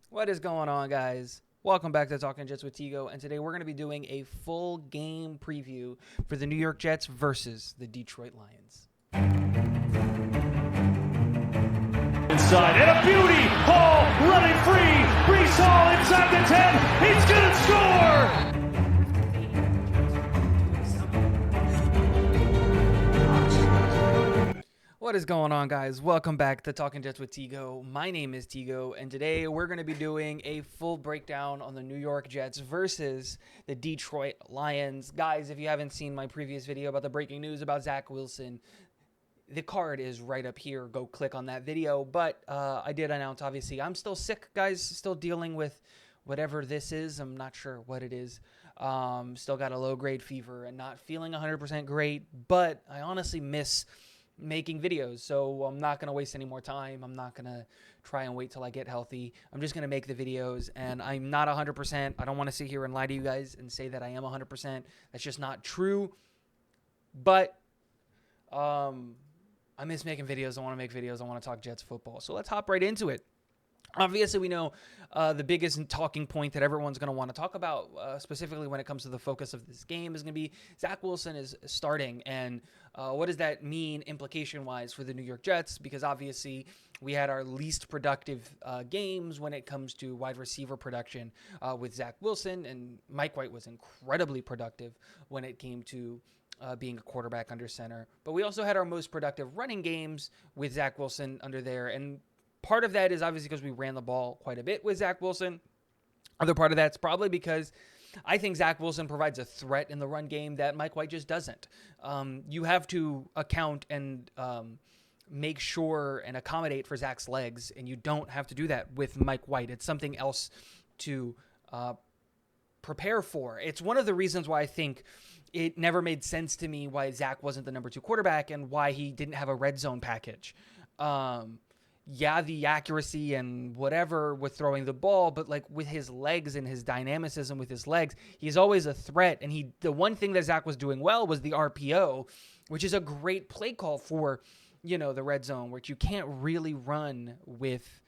What is going on, guys? Welcome back to Talking Jets with Tigo, and today we're going to be doing a full game preview for the New York Jets versus the Detroit Lions. Inside, and a beauty! Hall running free! Brees Hall inside the 10! He's gonna score! What is going on, guys? Welcome back to Talking Jets with Tigo. My name is Tigo, and today we're going to be doing a full breakdown on the New York Jets versus the Detroit Lions. Guys, if you haven't seen my previous video about the breaking news about Zach Wilson, the card is right up here. Go click on that video. But I did announce, obviously, I'm still sick, guys. Still dealing with whatever this is. I'm not sure what it is. Still got a low-grade fever and not feeling 100% great. But I honestly miss making videos, so I'm not going to waste any more time. I'm not going to try and wait till I get healthy. I'm just going to make the videos, and I'm not 100%. I don't want to sit here and lie to you guys and say that I am 100%. That's just not true. But I miss making videos. I want to make videos. I want to talk Jets football. So let's hop right into it. Obviously, we know the biggest talking point that everyone's going to want to talk about, specifically when it comes to the focus of this game, is going to be Zach Wilson is starting. And what does that mean implication-wise for the New York Jets? Because obviously, we had our least productive games when it comes to wide receiver production with Zach Wilson. And Mike White was incredibly productive when it came to being a quarterback under center. But we also had our most productive running games with Zach Wilson under there. And part of that is obviously because we ran the ball quite a bit with Zach Wilson. Other part of that's probably because I think Zach Wilson provides a threat in the run game that Mike White just doesn't. You have to account and make sure and accommodate for Zach's legs, and you don't have to do that with Mike White. It's something else to prepare for. It's one of the reasons why I think it never made sense to me why Zach wasn't the number 2 quarterback and why he didn't have a red zone package. Yeah, the accuracy and whatever with throwing the ball, but like with his legs and his dynamicism with his legs, he's always a threat. And the one thing that Zach was doing well was the RPO, which is a great play call for, the red zone, which you can't really run with,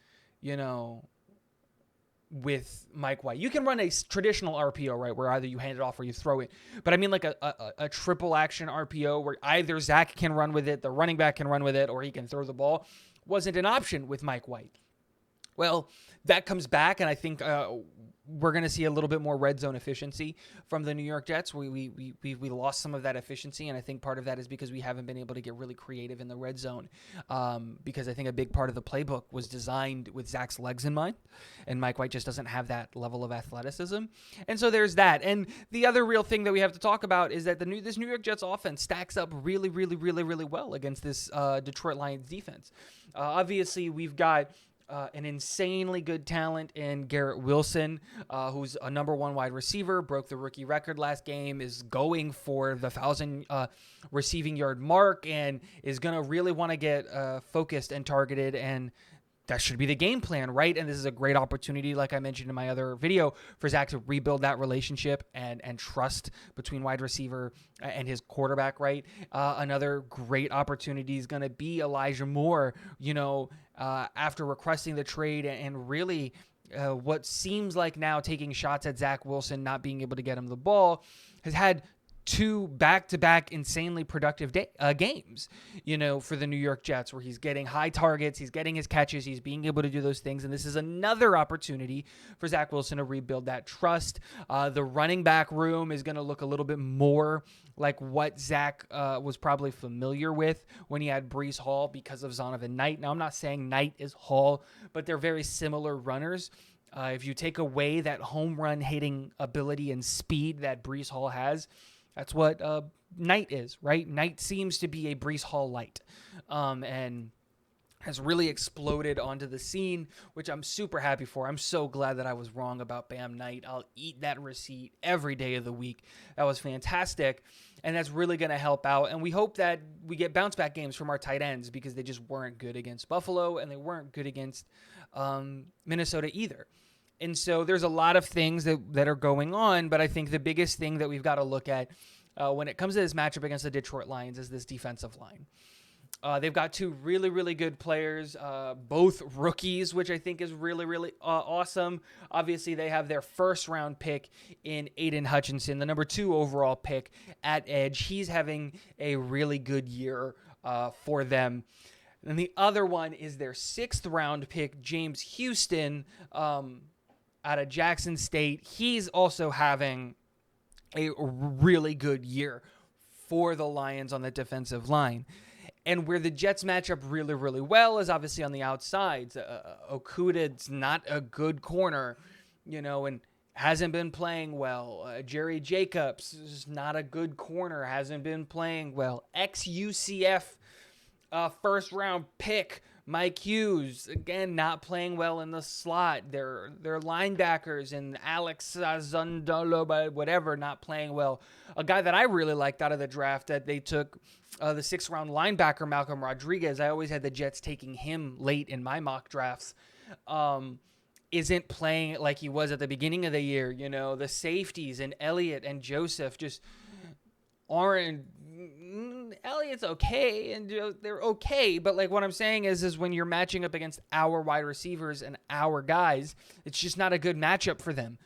with Mike White. You can run a traditional RPO, right, where either you hand it off or you throw it. But I mean like a triple action RPO where either Zach can run with it, the running back can run with it, or he can throw the ball, wasn't an option with Mike White. Well, that comes back, and I think we're going to see a little bit more red zone efficiency from the New York Jets. We lost some of that efficiency, and I think part of that is because we haven't been able to get really creative in the red zone, because I think a big part of the playbook was designed with Zach's legs in mind, and Mike White just doesn't have that level of athleticism. And so there's that. And the other real thing that we have to talk about is that this New York Jets offense stacks up really, really, really, really well against this Detroit Lions defense. Obviously, we've got an insanely good talent in Garrett Wilson, who's a number 1 wide receiver, broke the rookie record last game, is going for the 1,000 receiving yard mark, and is going to really want to get focused and targeted, and that should be the game plan, right? And this is a great opportunity, like I mentioned in my other video, for Zach to rebuild that relationship and trust between wide receiver and his quarterback, right? Another great opportunity is going to be Elijah Moore, after requesting the trade and really what seems like now taking shots at Zach Wilson, not being able to get him the ball, has had 2 back-to-back insanely productive games, for the New York Jets, where he's getting high targets, he's getting his catches, he's being able to do those things. And this is another opportunity for Zach Wilson to rebuild that trust. The running back room is going to look a little bit more like what Zach was probably familiar with when he had Brees Hall because of Zonovan Knight. Now, I'm not saying Knight is Hall, but they're very similar runners. If you take away that home run hitting ability and speed that Brees Hall has, that's what Knight is, right? Knight seems to be a Brees Hall light, and has really exploded onto the scene, which I'm super happy for. I'm so glad that I was wrong about Bam Knight. I'll eat that receipt every day of the week. That was fantastic, and that's really going to help out. And we hope that we get bounce-back games from our tight ends, because they just weren't good against Buffalo, and they weren't good against Minnesota either. And so there's a lot of things that are going on, but I think the biggest thing that we've got to look at when it comes to this matchup against the Detroit Lions is this defensive line. They've got two really, really good players, both rookies, which I think is really, really awesome. Obviously, they have their first-round pick in Aiden Hutchinson, the number 2 overall pick at edge. He's having a really good year for them. And the other one is their 6th-round pick, James Houston, out of Jackson State. He's also having a really good year for the Lions on the defensive line. And where the Jets match up really, really well is obviously on the outsides. Okuda's not a good corner, and hasn't been playing well. Jerry Jacobs is not a good corner, hasn't been playing well. Ex-UCF first-round pick, Mike Hughes, again, not playing well in the slot. Their linebackers and Alex Zundolo, whatever, not playing well. A guy that I really liked out of the draft that they took, the 6th-round linebacker, Malcolm Rodriguez. I always had the Jets taking him late in my mock drafts. Isn't playing like he was at the beginning of the year. The safeties and Elliott and Joseph just aren't. Elliott's okay, and they're okay, but like what I'm saying is when you're matching up against our wide receivers and our guys, it's just not a good matchup for them.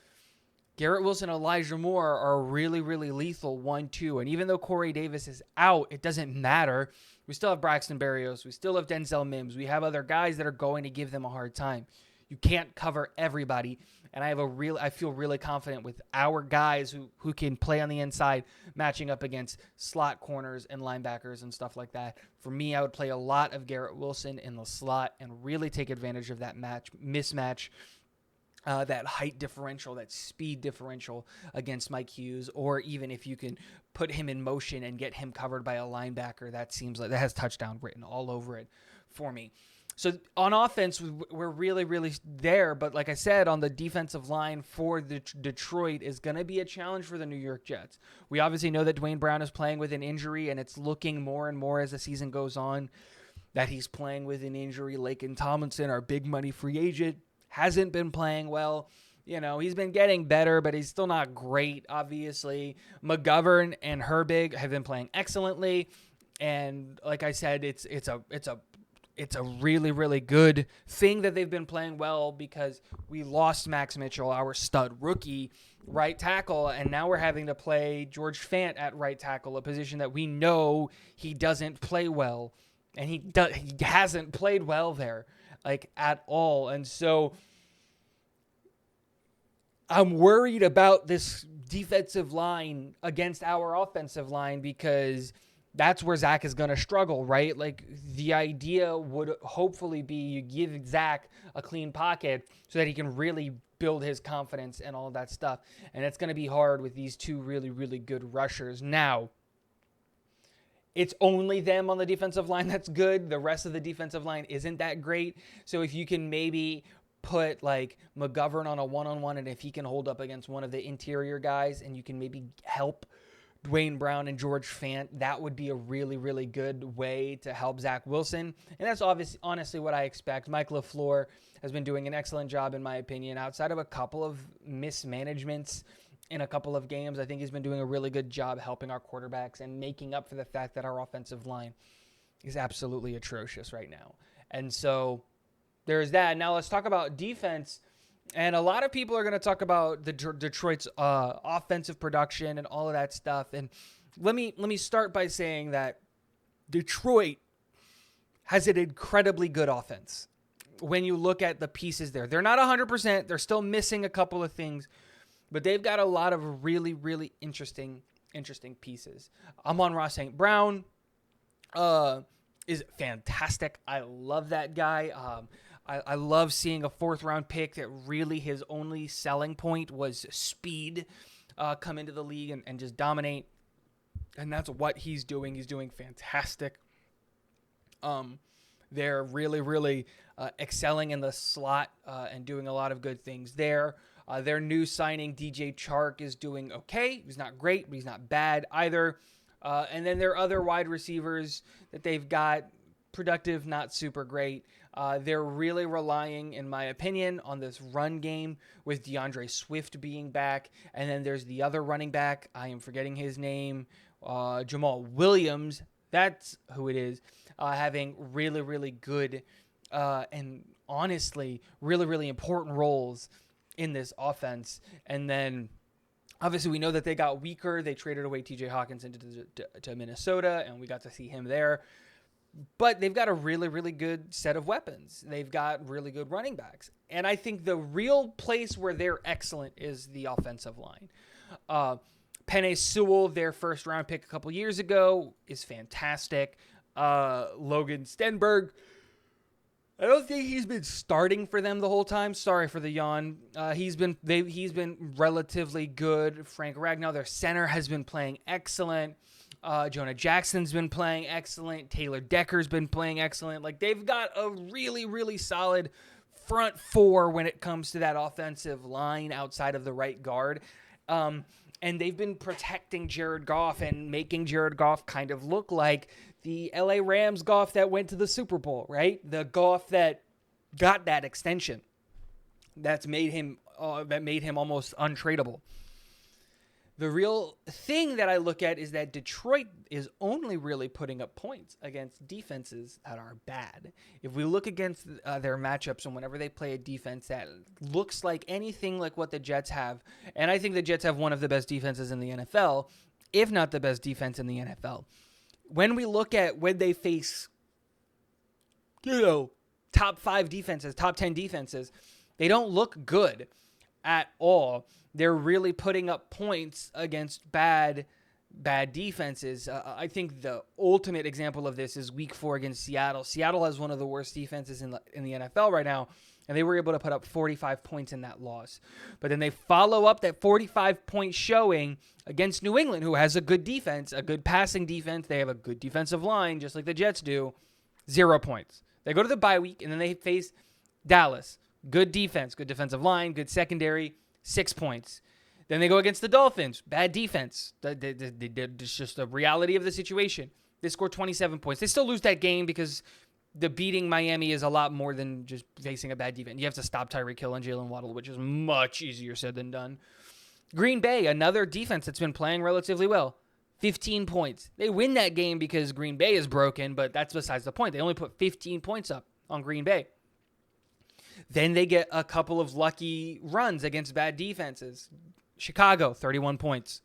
Garrett Wilson and Elijah Moore are really, really lethal 1-2, and even though Corey Davis is out, it doesn't matter. We still have Braxton Berrios. We still have Denzel Mims. We have other guys that are going to give them a hard time. You can't cover everybody, and I feel really confident with our guys who can play on the inside, matching up against slot corners and linebackers and stuff like that. For me, I would play a lot of Garrett Wilson in the slot and really take advantage of that mismatch. That height differential, that speed differential against Mike Hughes, or even if you can put him in motion and get him covered by a linebacker, that seems like that has touchdown written all over it for me. So on offense, we're really, really there. But like I said, on the defensive line for Detroit is going to be a challenge for the New York Jets. We obviously know that Dwayne Brown is playing with an injury, and it's looking more and more as the season goes on that he's playing with an injury. Laken Tomlinson, our big money free agent, hasn't been playing well. He's been getting better, but he's still not great, obviously. McGovern and Herbig have been playing excellently. And like I said, it's a really, really good thing that they've been playing well because we lost Max Mitchell, our stud rookie right tackle, and now we're having to play George Fant at right tackle, a position that we know he doesn't play well, and he hasn't played well there, like, at all. And so I'm worried about this defensive line against our offensive line because that's where Zach is going to struggle, right? Like, the idea would hopefully be you give Zach a clean pocket so that he can really build his confidence and all of that stuff. And it's going to be hard with these two really, really good rushers. Now, it's only them on the defensive line that's good. The rest of the defensive line isn't that great. So if you can maybe put like McGovern on a one-on-one, and if he can hold up against one of the interior guys and you can maybe help Dwayne Brown and George Fant, that would be a really, really good way to help Zach Wilson. And that's honestly what I expect. Mike LaFleur has been doing an excellent job, in my opinion. Outside of a couple of mismanagements in a couple of games, I think he's been doing a really good job helping our quarterbacks and making up for the fact that our offensive line is absolutely atrocious right now. And so there's that. Now let's talk about defense. And a lot of people are going to talk about the Detroit's offensive production and all of that stuff. And let me start by saying that Detroit has an incredibly good offense. When you look at the pieces there, they're not 100%. They're still missing a couple of things, but they've got a lot of really, really interesting pieces. Amon-Ra St. Brown is fantastic. I love that guy. I love seeing a 4th-round pick that really his only selling point was speed come into the league and just dominate. And that's what he's doing. He's doing fantastic. They're really, really excelling in the slot and doing a lot of good things there. Their new signing, DJ Chark, is doing okay. He's not great, but he's not bad either. And then their other wide receivers that they've got, productive, not super great. They're really relying, in my opinion, on this run game with DeAndre Swift being back. And then there's the other running back. I am forgetting his name. Jamal Williams. That's who it is. Having really, really good and honestly really, really important roles in this offense. And then obviously we know that they got weaker. They traded away TJ Hawkinson to Minnesota, and we got to see him there. But they've got a really, really good set of weapons. They've got really good running backs. And I think the real place where they're excellent is the offensive line. Penei Sewell, their first round pick a couple years ago, is fantastic. Logan Stenberg, I don't think he's been starting for them the whole time. Sorry for the yawn. He's been relatively good. Frank Ragnow, their center, has been playing excellent. Jonah Jackson's been playing excellent. Taylor Decker's been playing excellent. Like, they've got a really, really solid front four when it comes to that offensive line outside of the right guard. And they've been protecting Jared Goff and making Jared Goff kind of look like the LA Rams Goff that went to the Super Bowl, right? The Goff that got that extension that made him almost untradeable. The real thing that I look at is that Detroit is only really putting up points against defenses that are bad. If we look against their matchups and whenever they play a defense that looks like anything like what the Jets have, and I think the Jets have one of the best defenses in the NFL, if not the best defense in the NFL. When we look at when they face, top 5 defenses, top 10 defenses, they don't look good at all. They're really putting up points against bad defenses. I think the ultimate example of this is Week 4 against Seattle. Seattle has one of the worst defenses in the NFL right now, and they were able to put up 45 points in that loss. But then they follow up that 45-point showing against New England, who has a good defense, a good passing defense. They have a good defensive line, just like the Jets do. 0 points. They go to the bye week, and then they face Dallas. Good defense, good defensive line, good secondary. 6 points. Then they go against the Dolphins. Bad defense. It's just the reality of the situation. They score 27 points. They still lose that game because the beating Miami is a lot more than just facing a bad defense. You have to stop Tyreek Hill and Jalen Waddle, which is much easier said than done. Green Bay, another defense that's been playing relatively well. 15 points. They win that game because Green Bay is broken, but that's besides the point. They only put 15 points up on Green Bay. Then they get a couple of lucky runs against bad defenses. Chicago, 31 points.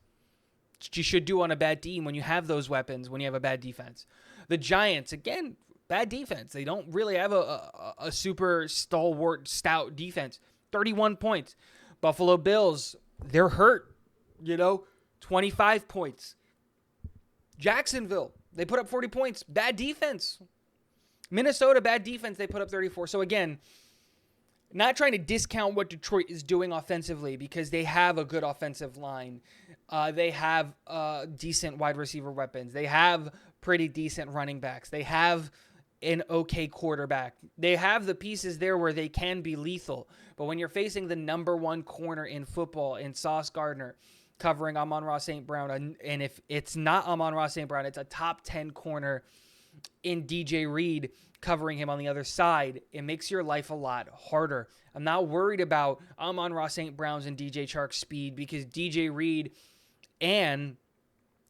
You should do on a bad team when you have those weapons, when you have a bad defense. The Giants, again, bad defense. They don't really have a super stalwart, stout defense. 31 points. Buffalo Bills, they're hurt. 25 points. Jacksonville, they put up 40 points. Bad defense. Minnesota, bad defense. They put up 34. So again, not trying to discount what Detroit is doing offensively because they have a good offensive line. They have decent wide receiver weapons. They have pretty decent running backs. They have an okay quarterback. They have the pieces there where they can be lethal. But when you're facing the number 1 corner in football in Sauce Gardner covering Amon-Ra St. Brown, and if it's not Amon-Ra St. Brown, it's a top 10 corner in DJ Reed covering him on the other side, it makes your life a lot harder. I'm not worried about Amon-Ra St. Brown's and DJ Chark's speed because DJ Reed and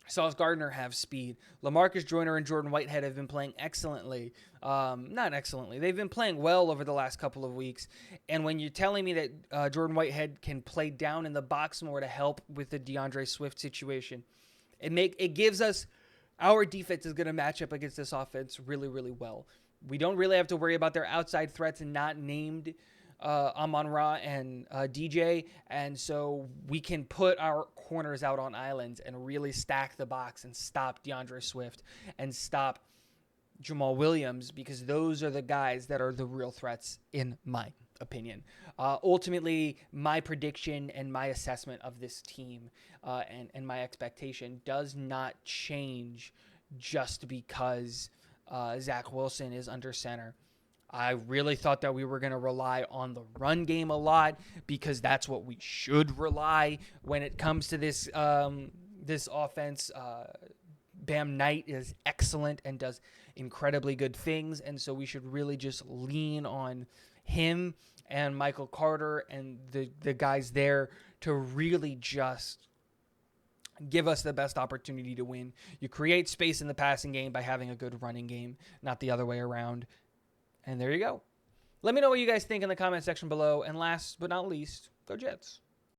Sauce Gardner have speed. LaMarcus Joyner and Jordan Whitehead have been playing excellently. Not excellently. They've been playing well over the last couple of weeks. And when you're telling me that Jordan Whitehead can play down in the box more to help with the DeAndre Swift situation, it gives us our defense is going to match up against this offense really, really well. We don't really have to worry about their outside threats and not named Amon-Ra and DJ. And so we can put our corners out on islands and really stack the box and stop DeAndre Swift and stop Jamal Williams because those are the guys that are the real threats in my opinion. Ultimately, my prediction and my assessment of this team and my expectation does not change just because Zach Wilson is under center. I really thought that we were going to rely on the run game a lot because that's what we should rely when it comes to this this offense. Bam Knight is excellent and does incredibly good things, and so we should really just lean on him and Michael Carter and the guys there to really just give us the best opportunity to win. You create space in the passing game by having a good running game, not the other way around. And there you go. Let me know what you guys think in the comment section below. And last but not least, go Jets.